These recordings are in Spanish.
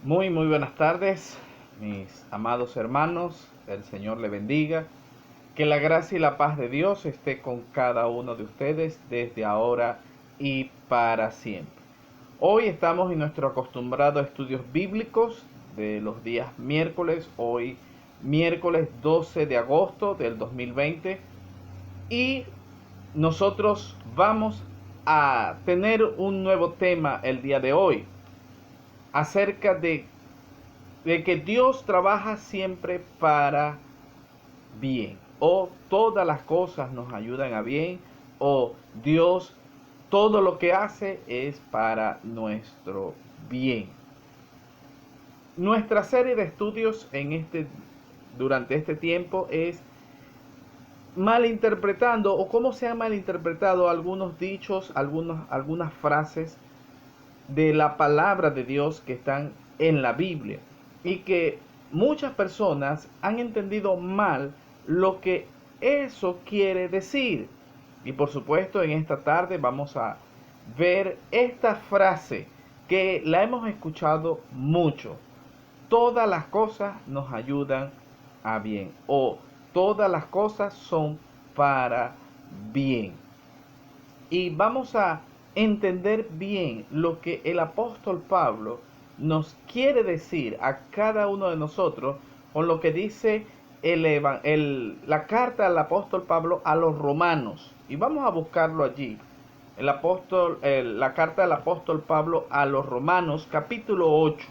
Muy buenas tardes, mis amados hermanos. El Señor le bendiga. Que la gracia y la paz de Dios esté con cada uno de ustedes desde ahora y para siempre. Hoy estamos en nuestro acostumbrado estudios bíblicos de los días miércoles. Hoy miércoles 12 de agosto del 2020. Y nosotros vamos a tener un nuevo tema el día de hoy acerca de que Dios trabaja siempre para bien, o todas las cosas nos ayudan a bien, o Dios todo lo que hace es para nuestro bien. Nuestra serie de estudios durante este tiempo es malinterpretando o cómo se han malinterpretado algunos dichos, algunas frases de la palabra de Dios que están en la Biblia y que muchas personas han entendido mal lo que eso quiere decir. Y por supuesto en esta tarde vamos a ver esta frase que la hemos escuchado mucho. Todas las cosas nos ayudan a bien, o todas las cosas son para bien. Y vamos a entender bien lo que el apóstol Pablo nos quiere decir a cada uno de nosotros con lo que dice la carta del apóstol Pablo a los romanos. Y vamos a buscarlo allí. La carta del apóstol Pablo a los romanos, capítulo 8,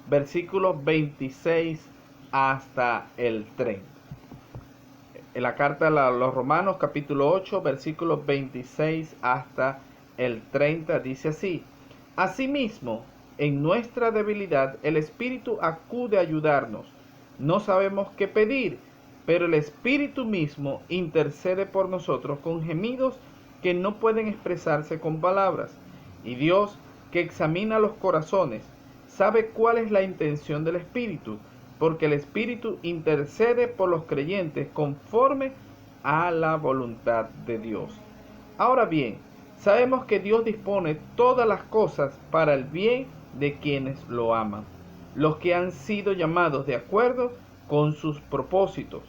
versículos 26 hasta el 30. En la carta a los Romanos capítulo 8 versículos 26 hasta el 30 dice así: Asimismo, en nuestra debilidad el Espíritu acude a ayudarnos. No sabemos qué pedir, pero el Espíritu mismo intercede por nosotros con gemidos que no pueden expresarse con palabras. Y Dios, que examina los corazones, sabe cuál es la intención del Espíritu, porque el Espíritu intercede por los creyentes conforme a la voluntad de Dios. Ahora bien, sabemos que Dios dispone todas las cosas para el bien de quienes lo aman, los que han sido llamados de acuerdo con sus propósitos,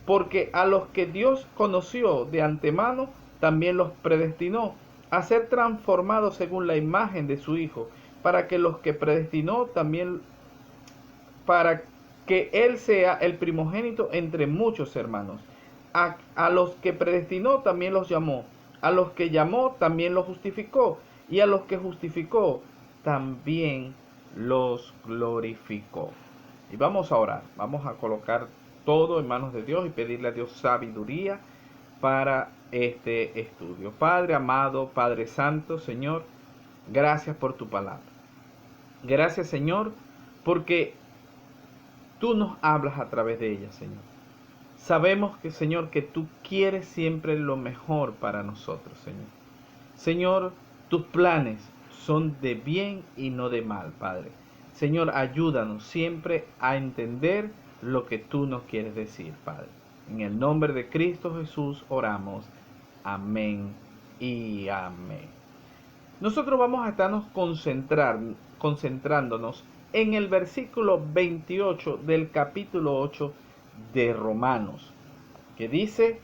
porque a los que Dios conoció de antemano, también los predestinó a ser transformados según la imagen de su Hijo, para que los que predestinó también, para que Él sea el primogénito entre muchos hermanos. A los que predestinó también los llamó, a los que llamó también los justificó, y a los que justificó también los glorificó. Y vamos a orar, vamos a colocar todo en manos de Dios y pedirle a Dios sabiduría para este estudio. Padre amado, Padre Santo, Señor, gracias por tu palabra. Gracias, Señor, porque tú nos hablas a través de ella, Señor. Sabemos que, Señor, que tú quieres siempre lo mejor para nosotros, Señor. Señor, tus planes son de bien y no de mal, Padre. Señor, ayúdanos siempre a entender lo que tú nos quieres decir, Padre. En el nombre de Cristo Jesús oramos. Amén y amén. Nosotros vamos a estarnos concentrándonos en el versículo 28 del capítulo 8 de Romanos, que dice: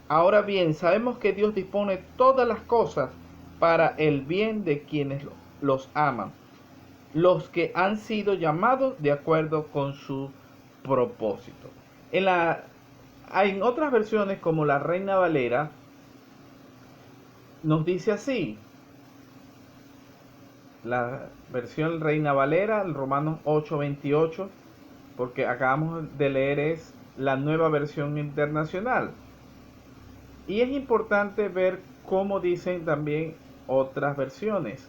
Ahora bien, sabemos que Dios dispone todas las cosas para el bien de quienes los aman, los que han sido llamados de acuerdo con su propósito. En otras versiones, como la Reina Valera, nos dice así: la versión Reina Valera, el Romanos 8:28, porque acabamos de leer es la nueva versión internacional. Y es importante ver cómo dicen también otras versiones.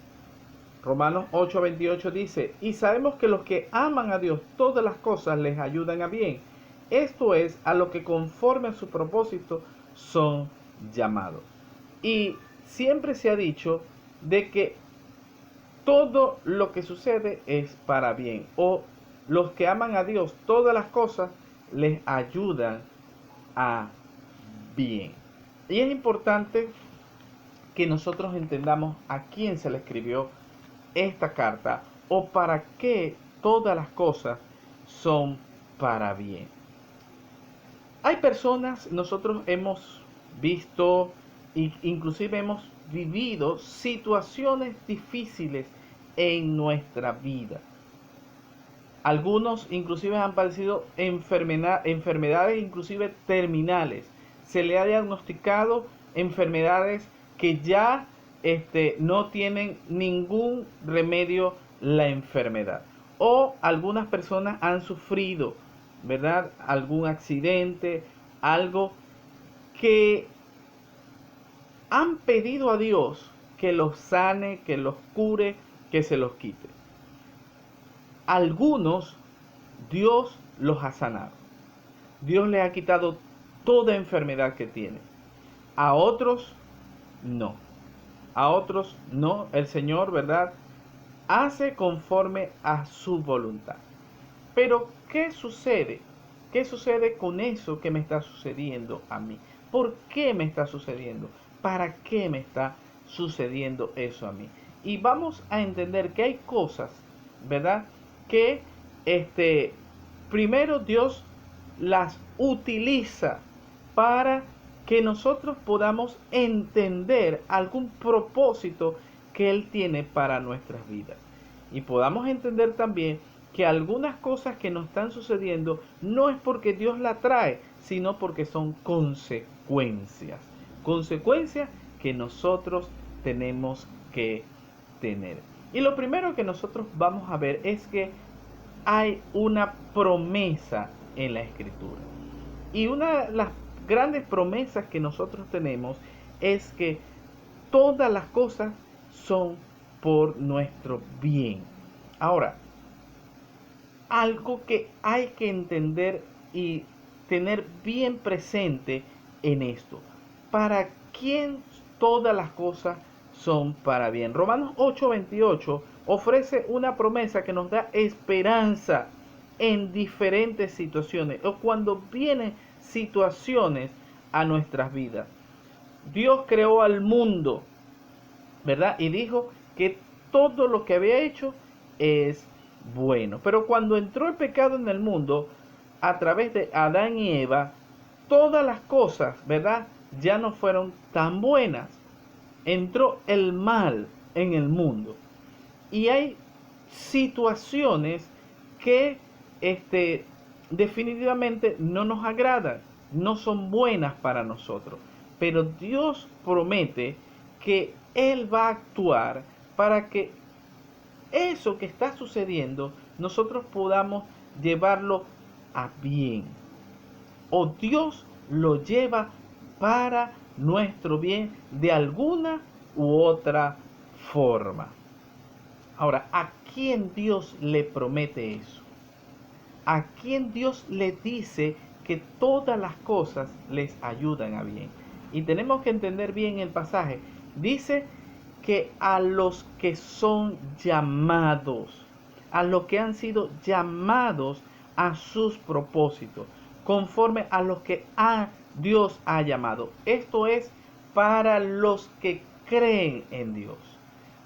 Romanos 8:28 dice: Y sabemos que los que aman a Dios, todas las cosas les ayudan a bien. Esto es, a lo que conforme a su propósito son llamados. Y siempre se ha dicho de que todo lo que sucede es para bien, o los que aman a Dios, todas las cosas les ayudan a bien. Y es importante que nosotros entendamos a quién se le escribió esta carta o para qué todas las cosas son para bien. Hay personas, nosotros hemos visto e inclusive hemos vivido situaciones difíciles en nuestra vida. Algunos inclusive han padecido enfermedades inclusive terminales. Se le ha diagnosticado enfermedades que ya no tienen ningún remedio la enfermedad. O algunas personas han sufrido, ¿verdad? Algún accidente, algo que han pedido a Dios que los sane, que los cure, que se los quite. Algunos Dios los ha sanado. Dios les ha quitado toda enfermedad que tienen. A otros no. A otros no. El Señor, ¿verdad?, hace conforme a su voluntad. Pero, ¿qué sucede? ¿Qué sucede con eso que me está sucediendo a mí? ¿Por qué me está sucediendo? ¿Para qué me está sucediendo eso a mí? Y vamos a entender que hay cosas, ¿verdad?, que primero Dios las utiliza para que nosotros podamos entender algún propósito que Él tiene para nuestras vidas. Y podamos entender también que algunas cosas que nos están sucediendo no es porque Dios la trae, sino porque son consecuencias. Consecuencias que nosotros tenemos que tener. Y lo primero que nosotros vamos a ver es que hay una promesa en la Escritura. Y una de las grandes promesas que nosotros tenemos es que todas las cosas son por nuestro bien. Ahora, algo que hay que entender y tener bien presente en esto: ¿para quién todas las cosas son para bien? Romanos 8:28 ofrece una promesa que nos da esperanza en diferentes situaciones o cuando vienen situaciones a nuestras vidas. Dios creó al mundo, ¿verdad? Y dijo que todo lo que había hecho es bueno. Pero cuando entró el pecado en el mundo, a través de Adán y Eva, todas las cosas, ¿verdad?, ya no fueron tan buenas. Entró el mal en el mundo. Y hay situaciones que definitivamente no nos agradan, no son buenas para nosotros. Pero Dios promete que Él va a actuar para que eso que está sucediendo nosotros podamos llevarlo a bien. O Dios lo lleva para nuestro bien de alguna u otra forma. Ahora, ¿a quién Dios le promete eso? ¿A quién Dios le dice que todas las cosas les ayudan a bien? Y tenemos que entender bien el pasaje. Dice que a los que son llamados, a los que han sido llamados a sus propósitos, conforme a los que Dios ha llamado. Esto es para los que creen en Dios.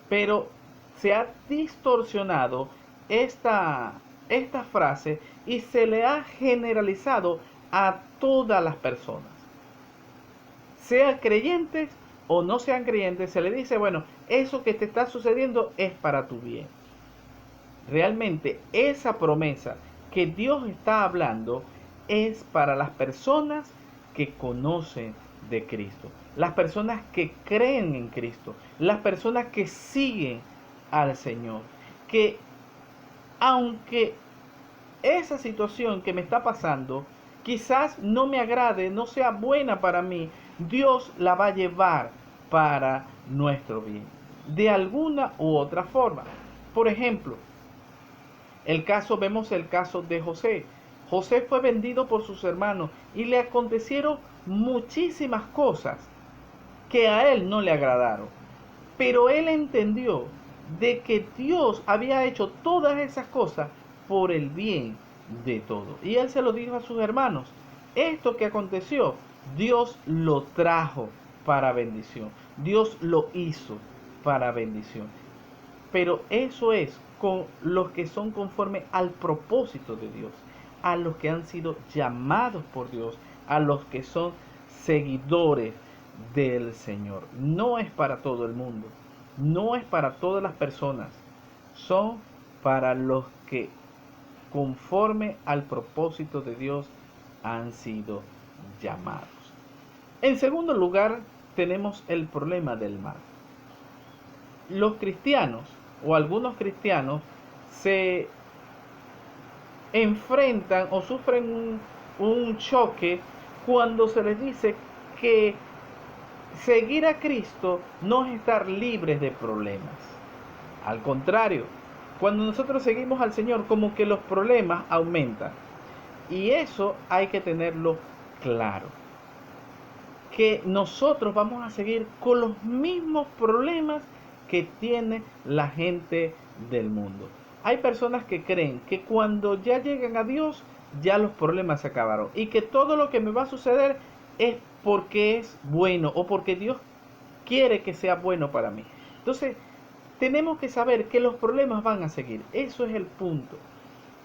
Pero se ha distorsionado esta frase y se le ha generalizado a todas las personas. Sean creyentes o no sean creyentes, se le dice, bueno, eso que te está sucediendo es para tu bien. Realmente esa promesa que Dios está hablando es para las personas que conocen de Cristo, las personas que creen en Cristo, las personas que siguen al Señor, que aunque esa situación que me está pasando quizás no me agrade, no sea buena para mí, Dios la va a llevar para nuestro bien, de alguna u otra forma. Por ejemplo, vemos el caso de José. José fue vendido por sus hermanos y le acontecieron muchísimas cosas que a él no le agradaron. Pero él entendió de que Dios había hecho todas esas cosas por el bien de todo. Y él se lo dijo a sus hermanos: esto que aconteció, Dios lo trajo para bendición. Dios lo hizo para bendición. Pero eso es con los que son conforme al propósito de Dios, a los que han sido llamados por Dios, a los que son seguidores del Señor. No es para todo el mundo, no es para todas las personas, son para los que conforme al propósito de Dios han sido llamados. En segundo lugar, tenemos el problema del mal. Los cristianos o algunos cristianos se enfrentan o sufren un choque cuando se les dice que seguir a Cristo no es estar libres de problemas. Al contrario, cuando nosotros seguimos al Señor, como que los problemas aumentan. Y eso hay que tenerlo claro. Que nosotros vamos a seguir con los mismos problemas que tiene la gente del mundo. Hay personas que creen que cuando ya llegan a Dios, ya los problemas se acabaron. Y que todo lo que me va a suceder es porque es bueno o porque Dios quiere que sea bueno para mí. Entonces, tenemos que saber que los problemas van a seguir. Eso es el punto.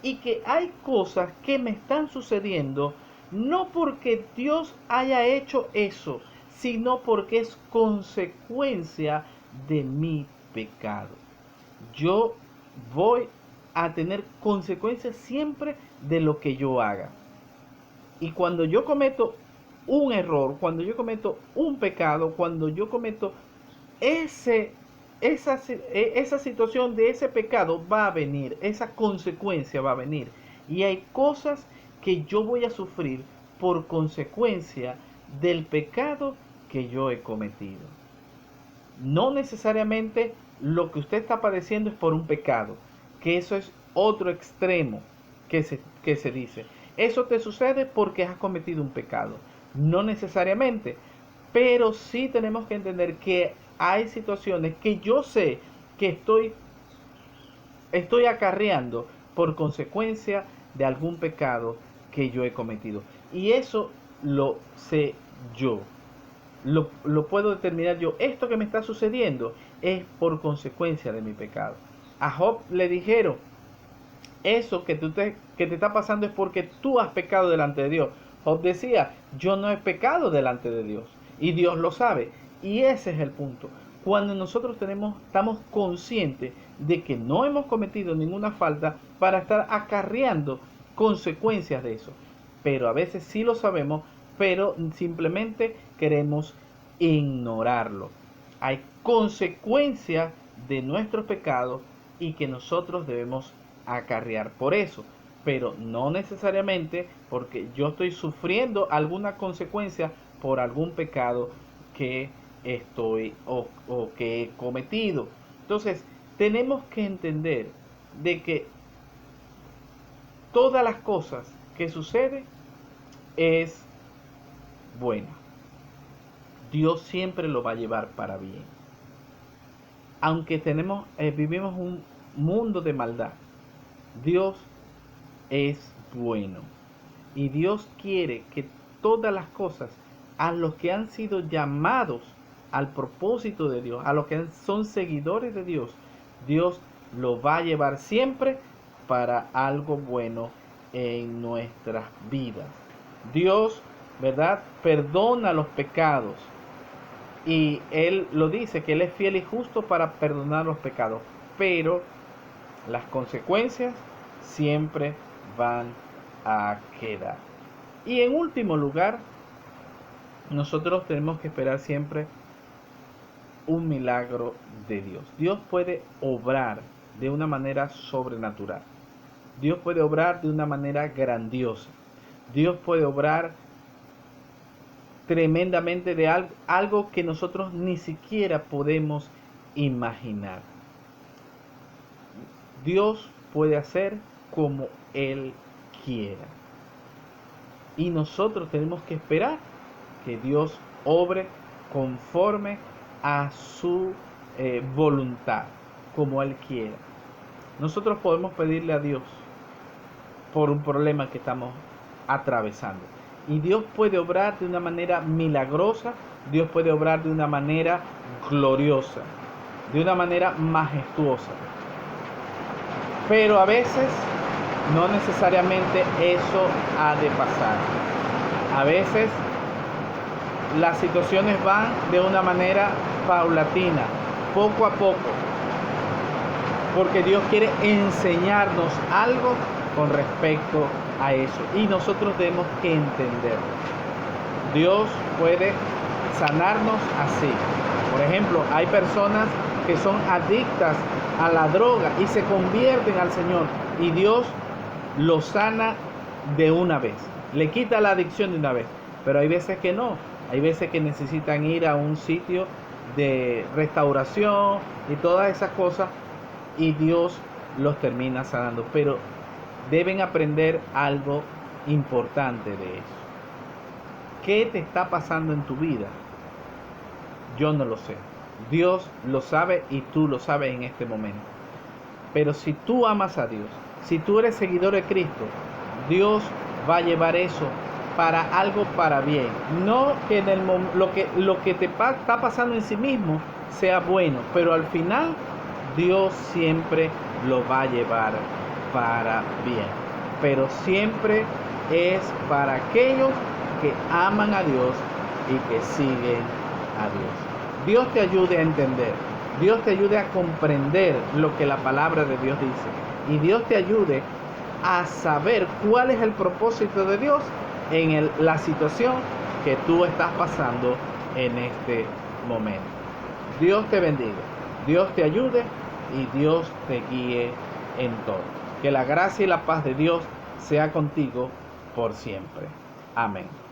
Y que hay cosas que me están sucediendo no porque Dios haya hecho eso, sino porque es consecuencia de mi pecado. Yo voy a tener consecuencias siempre de lo que yo haga. Y cuando yo cometo un error, cuando yo cometo un pecado, cuando yo cometo esa situación de ese pecado, va a venir, esa consecuencia va a venir. Y hay cosas que yo voy a sufrir por consecuencia del pecado que yo he cometido. No necesariamente lo que usted está padeciendo es por un pecado, que eso es otro extremo que se dice. Eso te sucede porque has cometido un pecado. No necesariamente, pero sí tenemos que entender que hay situaciones que yo sé que estoy acarreando por consecuencia de algún pecado que yo he cometido. Y eso lo sé yo. Lo puedo determinar yo. Esto que me está sucediendo es por consecuencia de mi pecado. A Job le dijeron, eso que te está pasando es porque tú has pecado delante de Dios. Job decía, yo no he pecado delante de Dios. Y Dios lo sabe. Y ese es el punto. Cuando nosotros estamos conscientes de que no hemos cometido ninguna falta para estar acarreando consecuencias de eso. Pero a veces sí lo sabemos, pero simplemente queremos ignorarlo. Hay consecuencias de nuestros pecados y que nosotros debemos acarrear por eso, pero no necesariamente porque yo estoy sufriendo alguna consecuencia por algún pecado que estoy o que he cometido. Entonces, tenemos que entender de que todas las cosas que suceden es buena. Dios siempre lo va a llevar para bien. Aunque vivimos un mundo de maldad, Dios es bueno. Y Dios quiere que todas las cosas, a los que han sido llamados al propósito de Dios, a los que son seguidores de Dios, Dios lo va a llevar siempre para algo bueno en nuestras vidas. Dios, ¿verdad?, perdona los pecados. Y Él lo dice, que Él es fiel y justo para perdonar los pecados. Pero las consecuencias siempre van a quedar. Y en último lugar, nosotros tenemos que esperar siempre un milagro de Dios. Dios puede obrar de una manera sobrenatural. Dios puede obrar de una manera grandiosa. Dios puede obrar tremendamente de algo que nosotros ni siquiera podemos imaginar. Dios puede hacer como Él quiera. Y nosotros tenemos que esperar que Dios obre conforme a su voluntad, como Él quiera. Nosotros podemos pedirle a Dios por un problema que estamos atravesando. Y Dios puede obrar de una manera milagrosa, Dios puede obrar de una manera gloriosa, de una manera majestuosa. Pero a veces no necesariamente eso ha de pasar. A veces las situaciones van de una manera paulatina, poco a poco, porque Dios quiere enseñarnos algo con respecto a eso, y nosotros tenemos que entenderlo. Dios puede sanarnos así. Por ejemplo, hay personas que son adictas a la droga y se convierten al Señor, y Dios los sana de una vez, le quita la adicción de una vez. Pero hay veces que no, hay veces que necesitan ir a un sitio de restauración y todas esas cosas, y Dios los termina sanando. Pero deben aprender algo importante de eso. ¿Qué te está pasando en tu vida? Yo no lo sé. Dios lo sabe y tú lo sabes en este momento. Pero si tú amas a Dios, si tú eres seguidor de Cristo, Dios va a llevar eso para algo para bien. No que en lo que te está pasando en sí mismo sea bueno, pero al final Dios siempre lo va a llevar para bien. Pero siempre es para aquellos que aman a Dios y que siguen a Dios. Dios te ayude a entender, Dios te ayude a comprender lo que la palabra de Dios dice, y Dios te ayude a saber cuál es el propósito de Dios en la situación que tú estás pasando en este momento. Dios te bendiga, Dios te ayude y Dios te guíe en todo. Que la gracia y la paz de Dios sea contigo por siempre. Amén.